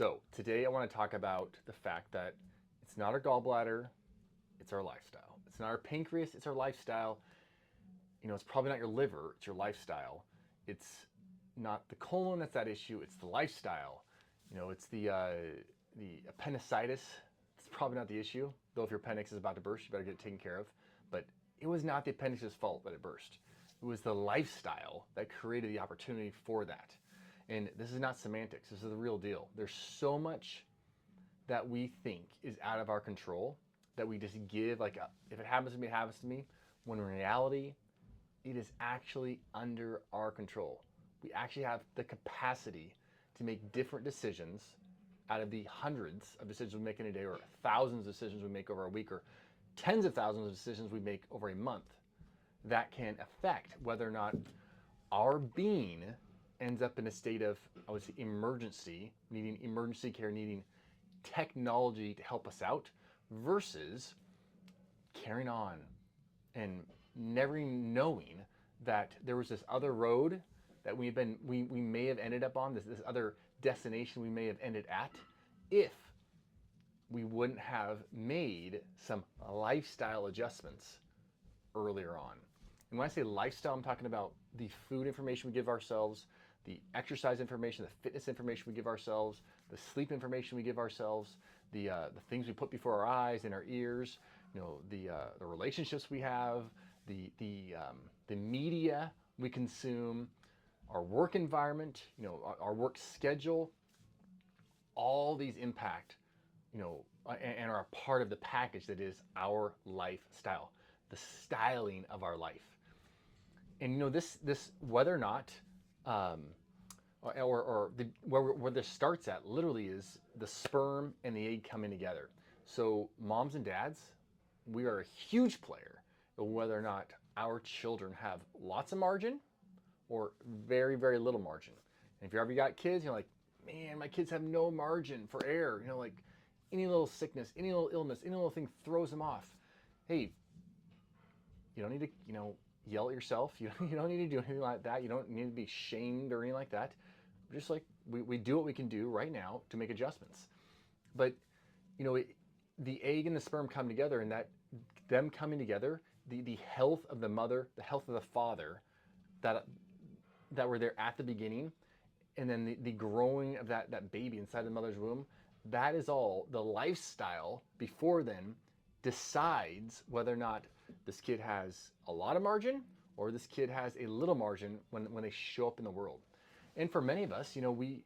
So today I want to talk about the fact that it's not our gallbladder, it's our lifestyle. It's not our pancreas, it's our lifestyle. It's probably not your liver, it's your lifestyle. It's not the colon that's that issue, it's the lifestyle. It's the appendicitis. It's probably not the issue, though if your appendix is about to burst, you better get it taken care of. But it was not the appendix's fault that it burst. It was the lifestyle that created the opportunity for that. And this is not semantics, this is the real deal. There's so much that we think is out of our control that we just give, if it happens to me, it happens to me, when in reality, it is actually under our control. We actually have the capacity to make different decisions out of the hundreds of decisions we make in a day, or thousands of decisions we make over a week, or tens of thousands of decisions we make over a month that can affect whether or not our being ends up in a state of, I would say, emergency, needing emergency care, needing technology to help us out, versus carrying on and never even knowing that there was this other road that we may have ended up on, this other destination we may have ended at, if we wouldn't have made some lifestyle adjustments earlier on. And when I say lifestyle, I'm talking about the food information we give ourselves, the exercise information, the fitness information we give ourselves, the sleep information we give ourselves, the things we put before our eyes and our ears, the relationships we have, the media we consume, our work environment, our work schedule. All these impact, and are a part of the package that is our lifestyle, the styling of our life. And this whether or not, where this starts at literally is the sperm and the egg coming together. So moms and dads, we are a huge player in whether or not our children have lots of margin or very, very little margin. And if you ever got kids, you're like, man, my kids have no margin for error. Like any little sickness, any little illness, any little thing throws them off. Hey, you don't need to, yell at yourself. You don't need to do anything like that. You don't need to be shamed or anything like that. Just like we do what we can do right now to make adjustments. But, the egg and the sperm come together, and them coming together, the health of the mother, the health of the father that were there at the beginning, and then the growing of that baby inside the mother's womb, that is all the lifestyle before then decides whether or not this kid has a lot of margin or this kid has a little margin when they show up in the world. And for many of us, we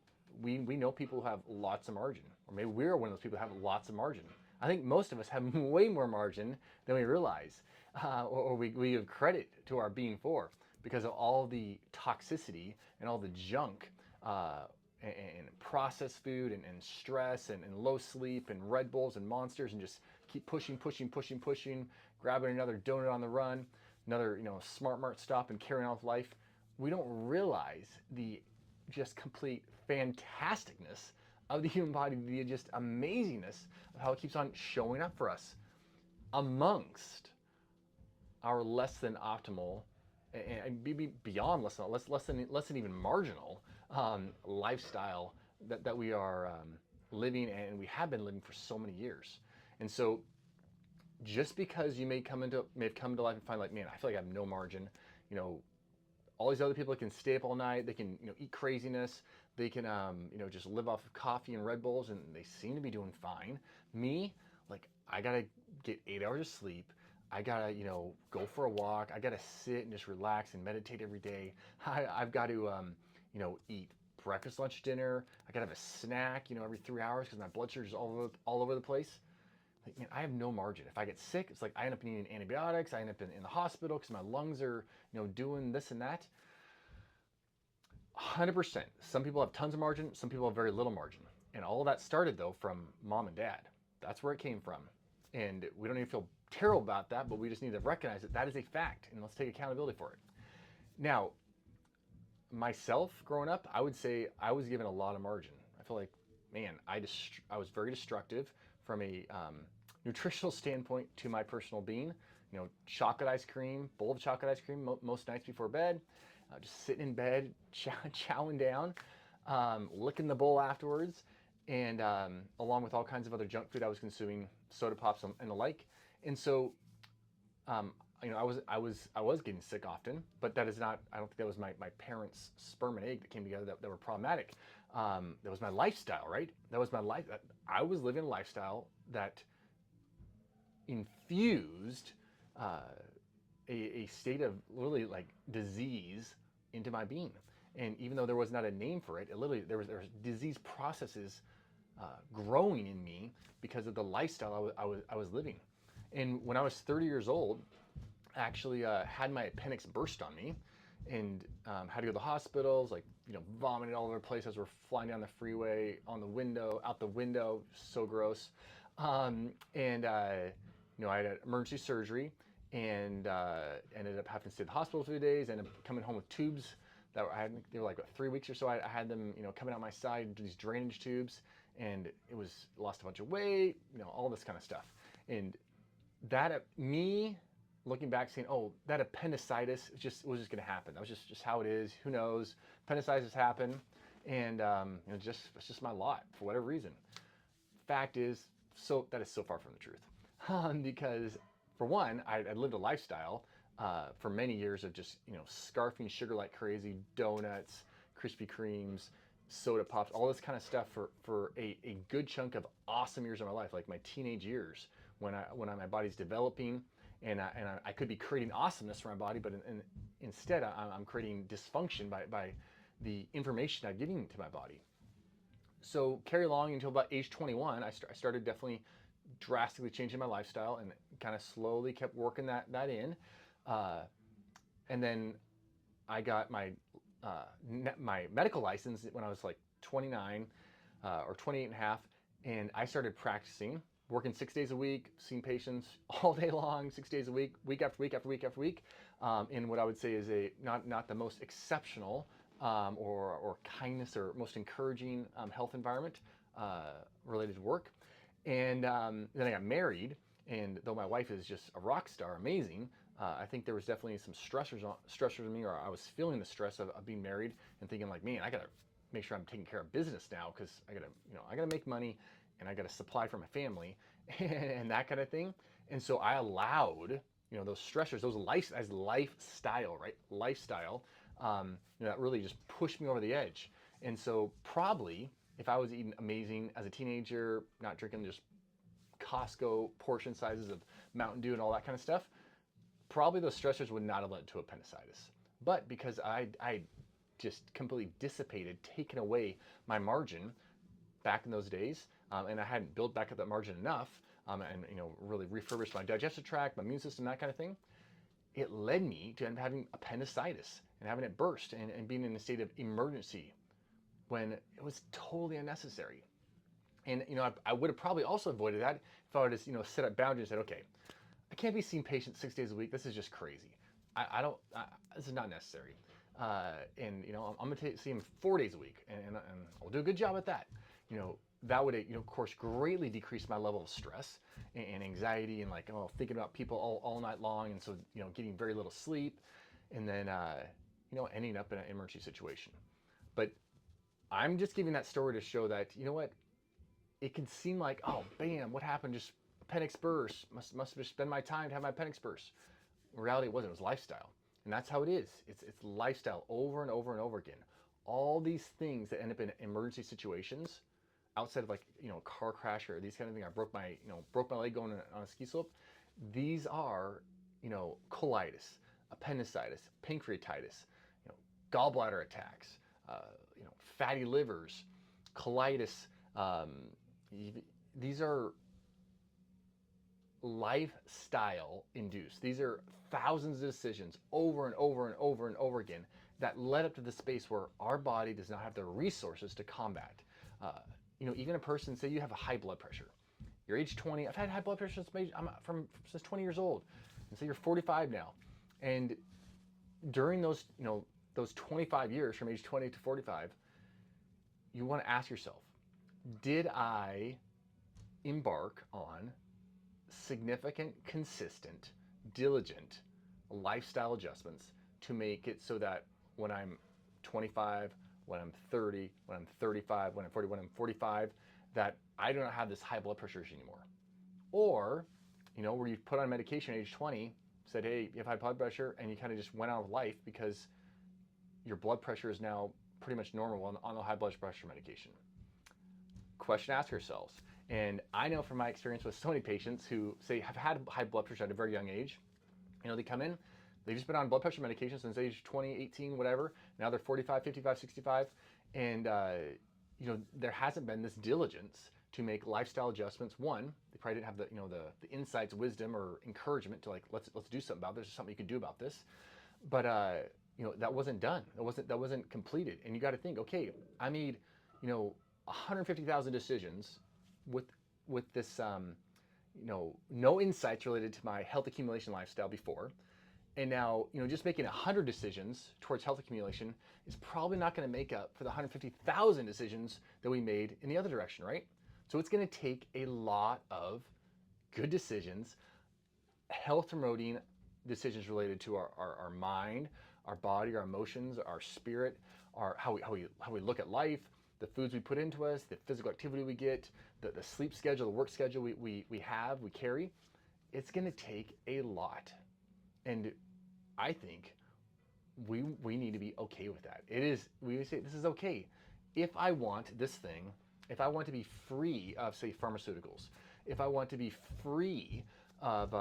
know people who have lots of margin, or maybe we're one of those people who have lots of margin. I think most of us have way more margin than we realize, or we give credit to our being for, because of all the toxicity and all the junk and processed food and stress and low sleep and Red Bulls and Monsters, and just keep pushing, grabbing another donut on the run, another Smart Mart stop, and carrying on with life. We don't realize the just complete fantasticness of the human body, the just amazingness of how it keeps on showing up for us amongst our less than optimal and beyond less than even marginal lifestyle that we are living, and we have been living for so many years. And so just because you may have come to life and find like, man, I feel like I have no margin, all these other people that can stay up all night, they can eat craziness, they can just live off of coffee and Red Bulls, and they seem to be doing fine. Me, like, I gotta get 8 hours of sleep, I gotta go for a walk, I gotta sit and just relax and meditate every day. I've got to eat breakfast, lunch, dinner. I gotta have a snack every 3 hours because my blood sugar is all over the place. Like, man, I have no margin. If I get sick, it's like I end up needing antibiotics. I end up in the hospital because my lungs are, doing this and that. 100%. Some people have tons of margin. Some people have very little margin. And all of that started, though, from mom and dad. That's where it came from. And we don't even feel terrible about that, but we just need to recognize that that is a fact, and let's take accountability for it. Now, myself, growing up, I would say I was given a lot of margin. I feel like, man, I was very destructive from a nutritional standpoint to my personal being. Chocolate ice cream, bowl of chocolate ice cream most nights before bed, just sitting in bed, chowing down, licking the bowl afterwards. and along with all kinds of other junk food I was consuming, soda pops and the like. And so, um, I was getting sick often, but that is not. I don't think that was my parents' sperm and egg that came together that were problematic. That was my lifestyle, right? That was my life. I was living a lifestyle that infused uh, a state of literally like disease into my being. And even though there was not a name for it, literally there was disease processes growing in me because of the lifestyle I was living. And when I was 30 years old, I actually had my appendix burst on me, and had to go to the hospitals, like vomited all over the place as we're flying down the freeway, on the window, out the window, so gross. And I had emergency surgery, and ended up having to stay at the hospital for 3 days, and coming home with tubes that they were like 3 weeks or so. I had them, coming out my side, these drainage tubes, and it was lost a bunch of weight, all this kind of stuff. And that me looking back saying, oh, that appendicitis was just going to happen. That was just how it is. Who knows? Appendicitis happen, and it's just my lot for whatever reason. Fact is, that is so far from the truth, because for one, I lived a lifestyle for many years of just scarfing sugar like crazy, donuts, Krispy Kremes, soda pops, all this kind of stuff for a good chunk of awesome years of my life, like my teenage years when my body's developing, and I could be creating awesomeness for my body, but instead I'm creating dysfunction by the information I'm giving to my body. So carry along until about age 21, I started definitely drastically changing my lifestyle, and kind of slowly kept working that in. And then I got my my medical license when I was like 29 or 28 and a half, and I started practicing, working 6 days a week, seeing patients all day long, 6 days a week, week after week after week after week, in what I would say is not the most exceptional or kindness or most encouraging health environment related to work. And then I got married, and though my wife is just a rock star, amazing, I think there was definitely some stressors in me, or I was feeling the stress of being married and thinking like, man, I gotta make sure I'm taking care of business now, because I gotta make money, and I gotta supply for my family and that kind of thing. And so I allowed those stressors, those lifestyle, right? Lifestyle, that really just pushed me over the edge. And so probably if I was eating amazing as a teenager, not drinking just Costco portion sizes of Mountain Dew and all that kind of stuff, probably those stressors would not have led to appendicitis. But because I just completely dissipated, taken away my margin back in those days, and I hadn't built back up that margin enough, and really refurbished my digestive tract, my immune system, that kind of thing, it led me to end up having appendicitis and having it burst, and being in a state of emergency when it was totally unnecessary. And I would have probably also avoided that if I would have set up boundaries and said, okay, I can't be seeing patients 6 days a week. This is just crazy. This is not necessary. And I'm going to see him 4 days a week, and I'll do a good job at that. That would of course greatly decrease my level of stress and anxiety, and like thinking about people all night long, and so getting very little sleep, and then ending up in an emergency situation. But I'm just giving that story to show that what, it can seem like, oh bam, what happened? Just appendix burst. Must have just been my time to have my appendix burst. In reality, it wasn't. It was lifestyle, and that's how it is. It's lifestyle over and over and over again. All these things that end up in emergency situations, outside of like a car crash or these kind of things. I broke my leg going on a ski slope. These are colitis, appendicitis, pancreatitis, gallbladder attacks, fatty livers, colitis. These are lifestyle induced. These are thousands of decisions over and over and over and over again that led up to the space where our body does not have the resources to combat. Even a person, say you have a high blood pressure, you're age 20. I've had high blood pressure since 20 years old, and say you're 45 now, and during those 25 years from age 20 to 45, you want to ask yourself, did I embark on significant, consistent, diligent lifestyle adjustments to make it so that when I'm 25, when I'm 30, when I'm 35, when I'm 40, when I'm 45, that I do not have this high blood pressure issue anymore. Or, where you put on medication at age 20, said, hey, you have high blood pressure, and you kind of just went out of life because your blood pressure is now pretty much normal on the high blood pressure medication. Question to ask yourselves. And I know from my experience with so many patients who say have had high blood pressure at a very young age, they come in, they've just been on blood pressure medication since age 20, 18, whatever. Now they're 45, 55, 65. And, there hasn't been this diligence to make lifestyle adjustments. One, they probably didn't have the insights, wisdom, or encouragement to let's do something about this. There's something you can do about this. But, that wasn't done. That wasn't completed. And you got to think, okay, I made, 150,000 decisions with this, no insights related to my health accumulation lifestyle before. And now, just making 100 decisions towards health accumulation is probably not going to make up for the 150,000 decisions that we made in the other direction, right? So it's going to take a lot of good decisions, health promoting decisions related to our mind, our body, our emotions, our spirit, how we look at life, the foods we put into us, the physical activity we get, the sleep schedule, the work schedule we carry. It's going to take a lot. And I think we need to be okay with that. We say this is okay. If I want this thing, if I want to be free of, say, pharmaceuticals, if I want to be free of,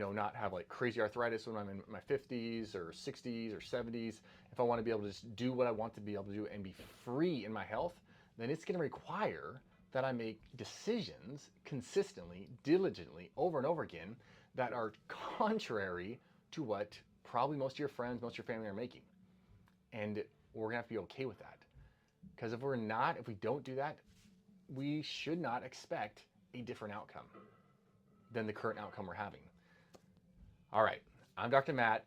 not have like crazy arthritis when I'm in my 50s or 60s or 70s, if I want to be able to just do what I want to be able to do and be free in my health, then it's going to require that I make decisions consistently, diligently, over and over again that are contrary to what probably most of your friends, most of your family are making. And we're gonna have to be okay with that. Because if we don't do that, we should not expect a different outcome than the current outcome we're having. All right, I'm Dr. Matt.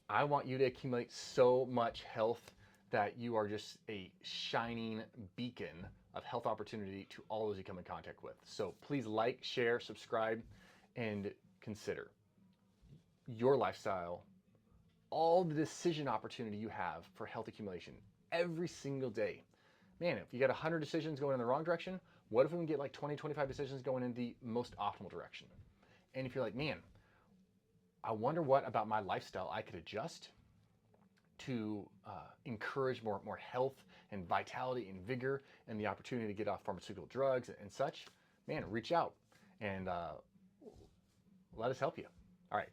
I want you to accumulate so much health that you are just a shining beacon of health opportunity to all those you come in contact with. So please like, share, subscribe, and consider your lifestyle, all the decision opportunity you have for health accumulation every single day. Man, if you got 100 decisions going in the wrong direction, what if we can get like 20, 25 decisions going in the most optimal direction? And if you're like, man, I wonder what about my lifestyle I could adjust to encourage more health and vitality and vigor and the opportunity to get off pharmaceutical drugs and such, man, reach out and let us help you. All right.